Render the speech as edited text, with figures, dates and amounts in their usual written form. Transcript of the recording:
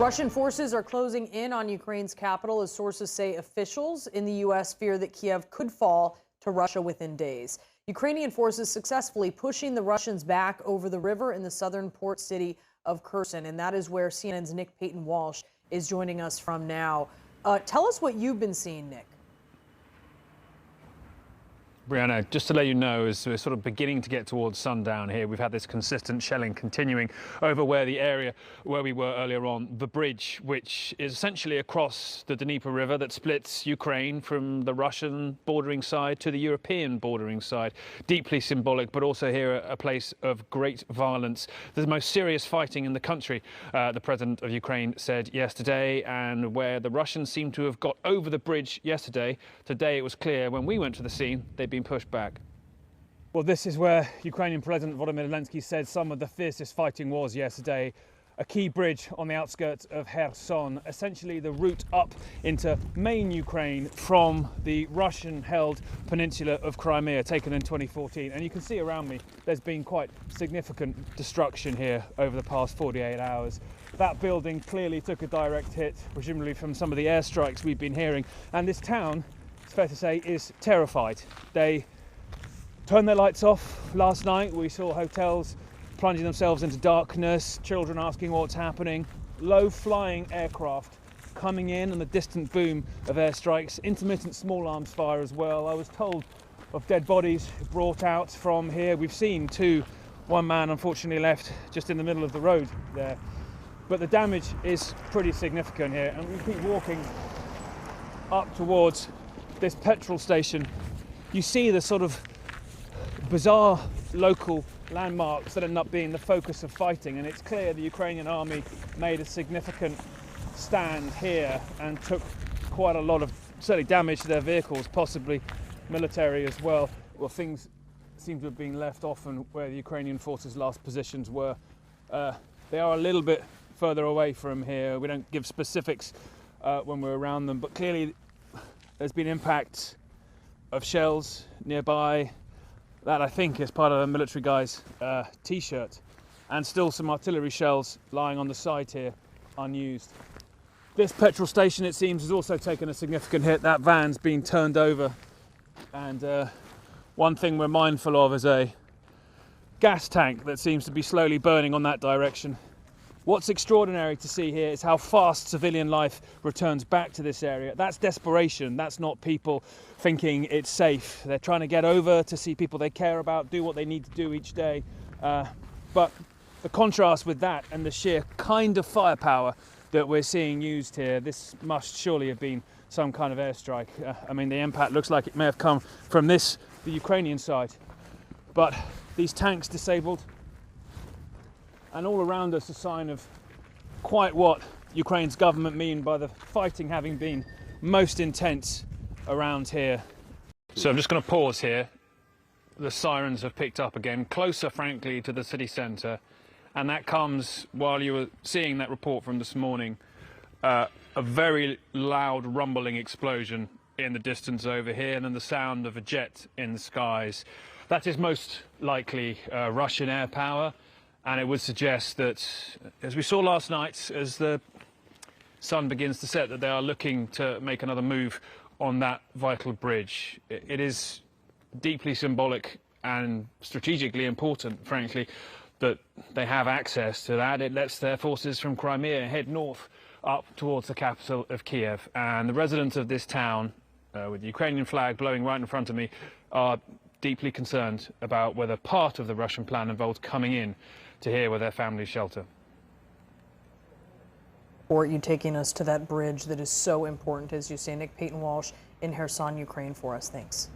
Russian forces are closing in on Ukraine's capital as sources say officials in the U.S. fear that Kiev could fall to Russia within days. Ukrainian forces successfully pushing the Russians back over the river in the southern port city of Kherson. And that is where CNN's Nick Payton-Walsh is joining us from now. Tell us what you've been seeing, Nick. Brianna, just to let you know, as we're sort of beginning to get towards sundown here, we've had this consistent shelling continuing over the area where we were earlier on. The bridge, which is essentially across the Dnieper River that splits Ukraine from the Russian bordering side to the European bordering side. Deeply symbolic, but also here a place of great violence. The most serious fighting in the country, the president of Ukraine said yesterday, and where the Russians seem to have got over the bridge yesterday. Today it was clear when we went to the scene they'd been pushed back. Well, this is where Ukrainian President Volodymyr Zelensky said some of the fiercest fighting was yesterday. A key bridge on the outskirts of Kherson, essentially the route up into main Ukraine from the Russian-held peninsula of Crimea, taken in 2014. And you can see around me, there's been quite significant destruction here over the past 48 hours. That building clearly took a direct hit, presumably from some of the airstrikes we've been hearing. And this town, it's fair to say, is terrified. They turned their lights off last night. We saw hotels plunging themselves into darkness, children asking what's happening, low-flying aircraft coming in, and the distant boom of airstrikes, intermittent small arms fire as well. I was told of dead bodies brought out from here. We've seen two. One man unfortunately left just in the middle of the road there. But the damage is pretty significant here, and we keep walking up towards this petrol station. You see the sort of bizarre local landmarks that end up being the focus of fighting, and it's clear the Ukrainian army made a significant stand here and took quite a lot of certainly damage to their vehicles, possibly military as well. Well, things seem to have been left off and where the Ukrainian forces' last positions were. They are a little bit further away from here. We don't give specifics when we're around them, but clearly there's been impact of shells nearby. That, I think, is part of a military guy's t-shirt, and still some artillery shells lying on the side here, unused. This petrol station, it seems, has also taken a significant hit. That van's been turned over, and one thing we're mindful of is a gas tank that seems to be slowly burning on that direction. What's extraordinary to see here is how fast civilian life returns back to this area. That's desperation. That's not people thinking it's safe. They're trying to get over to see people they care about, do what they need to do each day. But the contrast with that and the sheer kind of firepower that we're seeing used here, this must surely have been some kind of airstrike. I mean, the impact looks like it may have come from the Ukrainian side. But these tanks disabled, and all around us a sign of quite what Ukraine's government mean by the fighting having been most intense around here. So I'm just going to pause here. The sirens have picked up again, closer frankly to the city centre, and that comes while you were seeing that report from this morning, a very loud rumbling explosion in the distance over here, and then the sound of a jet in the skies. That is most likely Russian air power. And it would suggest that, as we saw last night, as the sun begins to set, that they are looking to make another move on that vital bridge. It is deeply symbolic and strategically important, frankly, that they have access to that. It lets their forces from Crimea head north up towards the capital of Kiev. And the residents of this town, with the Ukrainian flag blowing right in front of me, are deeply concerned about whether part of the Russian plan involves coming in to here where their families shelter. Or you taking us to that bridge that is so important, as you say. Nick Payton-Walsh in Kherson, Ukraine for us. Thanks.